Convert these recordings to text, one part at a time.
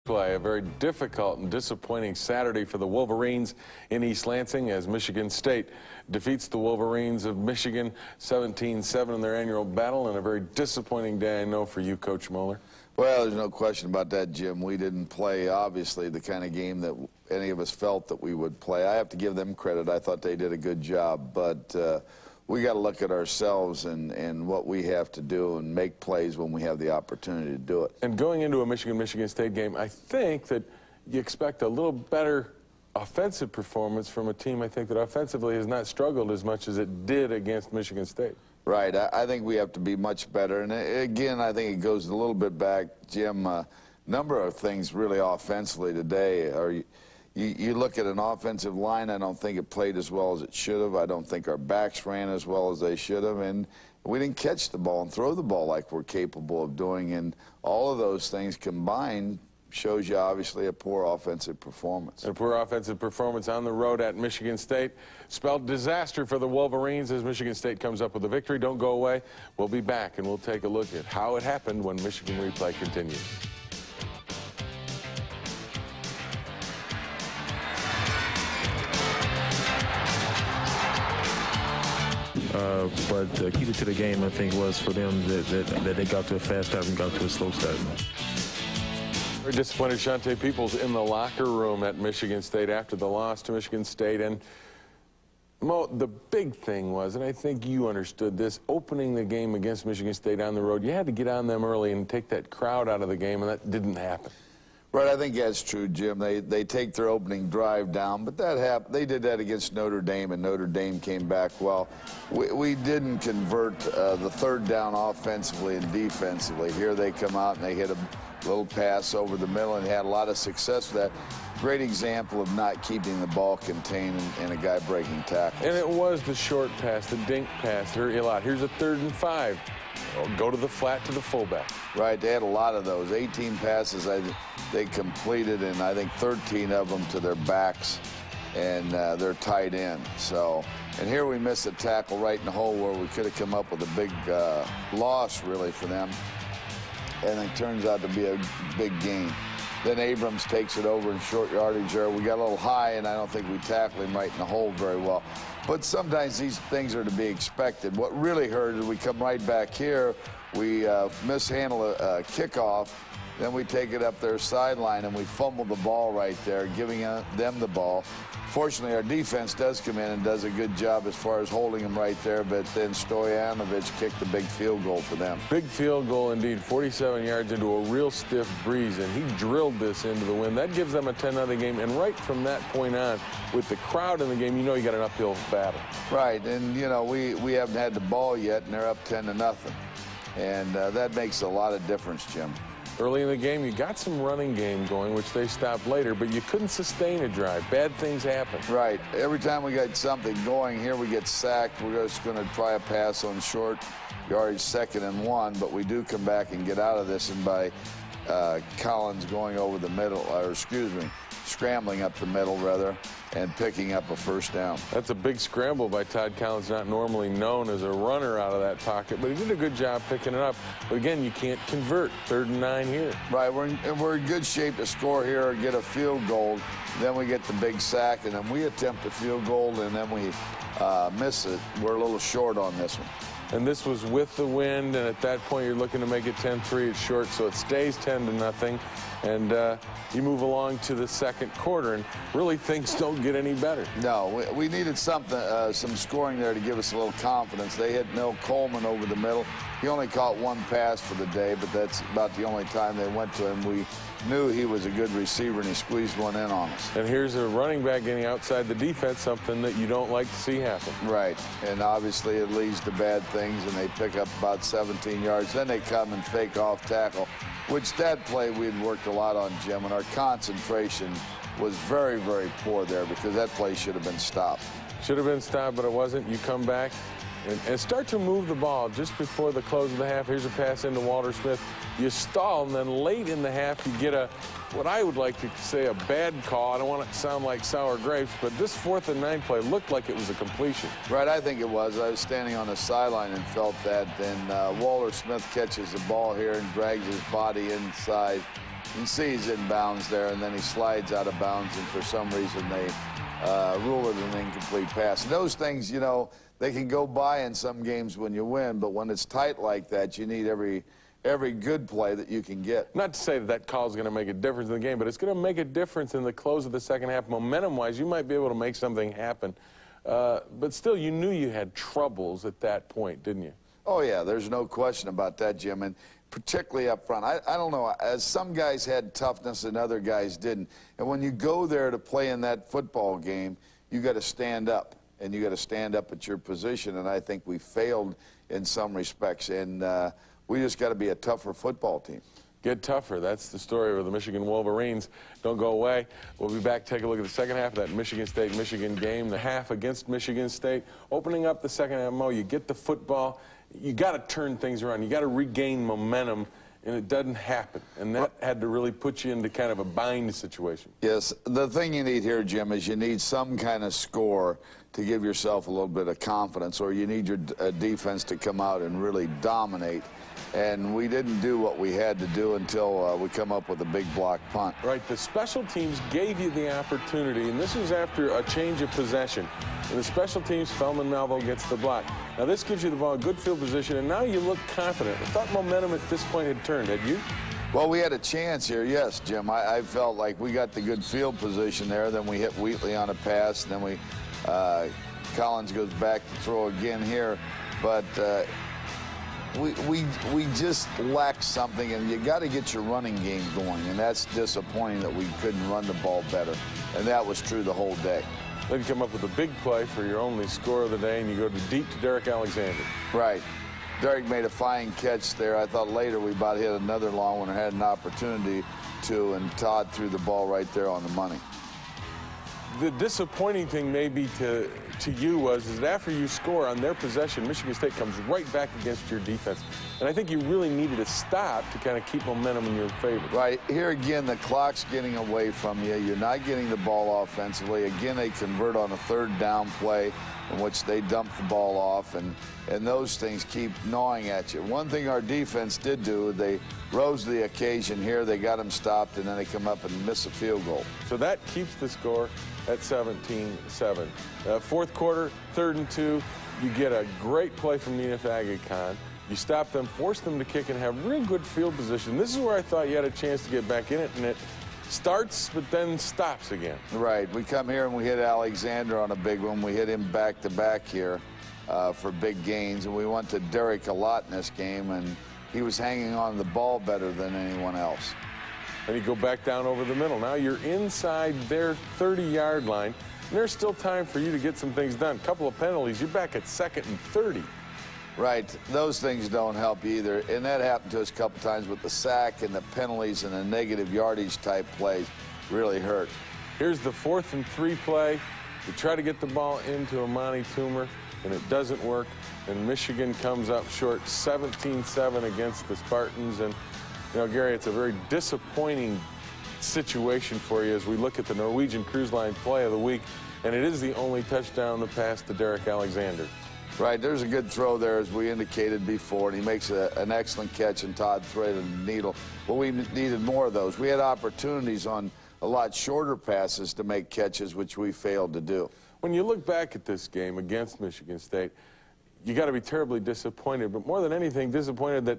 Play a very difficult and disappointing Saturday for the Wolverines in East Lansing as Michigan State defeats the Wolverines of Michigan 17-7 in their annual battle, and a very disappointing day, I know, for you, Coach Moeller. Well, there's no question about that, Jim. We didn't play, obviously, the kind of game that any of us felt that we would play. I have to give them credit. I thought they did a good job, but we got to look at ourselves and what we have to do and make plays when we have the opportunity to do it. And going into a Michigan State game, I think that you expect a little better offensive performance from a team, I think, that offensively has not struggled as much as it did against Michigan State. Right. I think we have to be much better. And again, I think it goes a little bit back, Jim. Number of things really offensively today are. You look at an offensive line, I don't think it played as well as it should have. I don't think our backs ran as well as they should have. And we didn't catch the ball and throw the ball like we're capable of doing. And all of those things combined shows you, obviously, a poor offensive performance. A poor offensive performance on the road at Michigan State spelled disaster for the Wolverines as Michigan State comes up with a victory. Don't go away. We'll be back, and we'll take a look at how it happened when Michigan Replay continues. But the key to the game, I think, was for them that they got to a fast start and got to a slow start. Very disappointed Shante Peoples in the locker room at Michigan State after the loss to Michigan State. And Mo, the big thing was, and I think you understood this, opening the game against Michigan State on the road, you had to get on them early and take that crowd out of the game, and that didn't happen. Right, I think that's true, Jim. They take their opening drive down, but that happened. They did that against Notre Dame, and Notre Dame came back well. We didn't convert the third down offensively and defensively. Here they come out and they hit a little pass over the middle and had a lot of success with that. Great example of not keeping the ball contained and a guy breaking tackles. And it was the short pass, the dink pass. Hurt you a lot. Here's a 3rd and 5. Go to the flat to the fullback. Right, they had a lot of those. 18 passes they completed, and I think 13 of them to their backs and their tight end. So, and here we missed a tackle right in the hole where we could have come up with a big loss, really, for them. And it turns out to be a big gain. Then Abrams takes it over in short yardage there. We got a little high, and I don't think we tackled him right in the hole very well. But sometimes these things are to be expected. What really hurt is we come right back here, we mishandle a kickoff, then we take it up their sideline, and we fumble the ball right there, giving them the ball. Fortunately, our defense does come in and does a good job as far as holding them right there, but then Stojanovic kicked the big field goal for them. Big field goal indeed, 47 yards into a real stiff breeze, and he drilled this into the wind. That gives them a 10-0 game, and right from that point on, with the crowd in the game, you know you got an uphill battle. Right, and you know, we haven't had the ball yet, and they're up 10-0. And that makes a lot of difference, Jim. Early in the game, you got some running game going, which they stopped later, but you couldn't sustain a drive. Bad things happen. Right. Every time we got something going, here we get sacked. We're just going to try a pass on short yardage, 2nd and 1, but we do come back and get out of this, and by Collins going over the middle, or excuse me, scrambling up the middle, rather, and picking up a 1st down. That's a big scramble by Todd Collins, not normally known as a runner out of that pocket, but he did a good job picking it up. But again, you can't convert. 3rd and 9 here. Right, we're in good shape to score here or get a field goal. Then we get the big sack, and then we attempt a field goal, and then we miss it. We're a little short on this one. And this was with the wind, and at that point you're looking to make it 10-3. It's short, so it stays 10-0. And you move along to the 2nd quarter, and really things don't get any better. No, we needed something, some scoring there to give us a little confidence. They hit Mel Coleman over the middle. He only caught 1 pass for the day, but that's about the only time they went to him. We knew he was a good receiver, and he squeezed one in on us. And here's a running back getting outside the defense, something that you don't like to see happen. Right, and obviously it leads to bad things, and they pick up about 17 yards. Then they come and fake off tackle, which that play we'd worked a lot on, Jim, and our concentration was very, very poor there because that play should have been stopped. Should have been stopped, but it wasn't. You come back and start to move the ball just before the close of the half. Here's a pass into Walter Smith. You stall, and then late in the half, you get what I would like to say a bad call. I don't want it to sound like sour grapes, but this 4th and 9 play looked like it was a completion. Right, I think it was. I was standing on the sideline and felt that. Then Walter Smith catches the ball here and drags his body inside You can see he's in bounds there, and then he slides out of bounds, and for some reason they rule it an incomplete pass. And those things, you know, they can go by in some games when you win, but when it's tight like that, you need every good play that you can get. Not to say that that call is going to make a difference in the game, but it's going to make a difference in the close of the second half. Momentum-wise, you might be able to make something happen. But still, you knew you had troubles at that point, didn't you? Oh, yeah, there's no question about that, Jim, and particularly up front. I don't know, as some guys had toughness and other guys didn't. And when you go there to play in that football game, you got to stand up, and you got to stand up at your position, and I think we failed in some respects, and we just got to be a tougher football team. Get tougher. That's the story of the Michigan Wolverines. Don't go away. We'll be back. Take a look at the second half of that Michigan State-Michigan game. The half against Michigan State. Opening up the second half, Mo, you get the football. You got to turn things around. You got to regain momentum, and it doesn't happen. And that had to really put you into kind of a bind situation. Yes. The thing you need here, Jim, is you need some kind of score to give yourself a little bit of confidence, or you need your defense to come out and really dominate. And we didn't do what we had to do until we come up with a big block punt. Right, the special teams gave you the opportunity, and this was after a change of possession. And the special teams, Feldman Malvo gets the block. Now this gives you the ball in good field position, and now you look confident. I thought momentum at this point had turned, had you? Well, we had a chance here, yes, Jim. I felt like we got the good field position there. Then we hit Wheatley on a pass, and then Collins goes back to throw again here. But we just lacked something, and you got to get your running game going, and that's disappointing that we couldn't run the ball better, and that was true the whole day. Then you come up with a big play for your only score of the day, and you go deep to Derek Alexander. Right. Derek made a fine catch there. I thought later we about hit another long one, or had an opportunity to, and Todd threw the ball right there on the money. The disappointing thing maybe to you was that after you score on their possession, Michigan State comes right back against your defense. And I think you really needed a stop to kind of keep momentum in your favor. Right. Here again, the clock's getting away from you. You're not getting the ball offensively. Again, they convert on a third down play in which they dump the ball off, and those things keep gnawing at you. One thing our defense did do, they rose to the occasion here. They got them stopped, and then they come up and miss a field goal. So that keeps the score at 17-7. Fourth quarter, 3rd and 2. You get a great play from Nina Agakhan. You stop them, force them to kick, and have real good field position. This is where I thought you had a chance to get back in it, and it starts but then stops again. Right. We come here and we hit Alexander on a big one. We hit him back-to-back here for big gains, and we went to Derek a lot in this game, and he was hanging on the ball better than anyone else. And you go back down over the middle. Now you're inside their 30-yard line, and there's still time for you to get some things done. A couple of penalties, you're back at 2nd and 30. Right. Those things don't help you either. And that happened to us a couple times with the sack and the penalties and the negative yardage type plays really hurt. Here's the 4th and 3 play. You try to get the ball into Amani Toomer, and it doesn't work. And Michigan comes up short 17-7 against the Spartans. And, you know, Gary, it's a very disappointing situation for you as we look at the Norwegian Cruise Line play of the week. And it is the only touchdown the pass to Derek Alexander. Right, there's a good throw there, as we indicated before, and he makes an excellent catch, and Todd threaded the needle. But we needed more of those. We had opportunities on a lot shorter passes to make catches, which we failed to do. When you look back at this game against Michigan State, you got to be terribly disappointed, but more than anything, disappointed that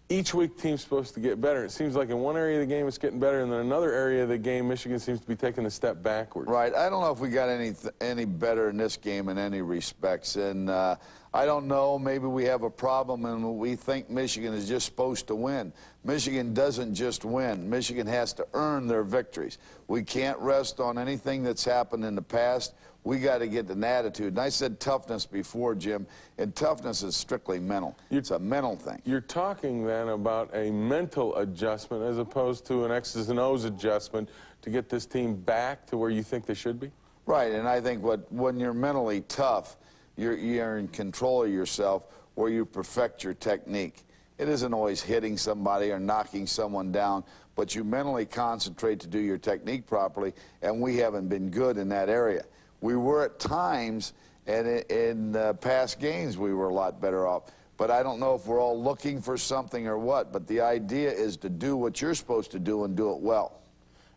each week team's supposed to get better. It seems like in one area of the game it's getting better, and then another area of the game Michigan seems to be taking a step backwards. Right. I don't know if we got any better in this game in any respects, and I don't know. Maybe we have a problem, and we think Michigan is just supposed to win. Michigan doesn't just win. Michigan has to earn their victories. We can't rest on anything that's happened in the past. We got to get an attitude. And I said toughness before, Jim, and toughness is strictly mental. It's a mental thing. You're talking then about a mental adjustment as opposed to an X's and O's adjustment to get this team back to where you think they should be? Right, and I think when you're mentally tough, you're in control of yourself, or you perfect your technique. It isn't always hitting somebody or knocking someone down, but you mentally concentrate to do your technique properly, and we haven't been good in that area. We were at times, and in past games we were a lot better off. but I don't know if we're all looking for something or what. But the idea is to do what you're supposed to do and do it well.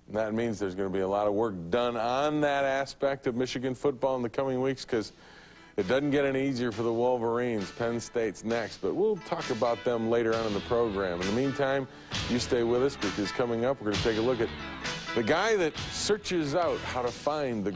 And that means there's going to be a lot of work done on that aspect of Michigan football in the coming weeks, because it doesn't get any easier for the Wolverines. Penn State's next, but we'll talk about them later on in the program. In the meantime, you stay with us, because coming up, we're going to take a look at the guy that searches out how to find the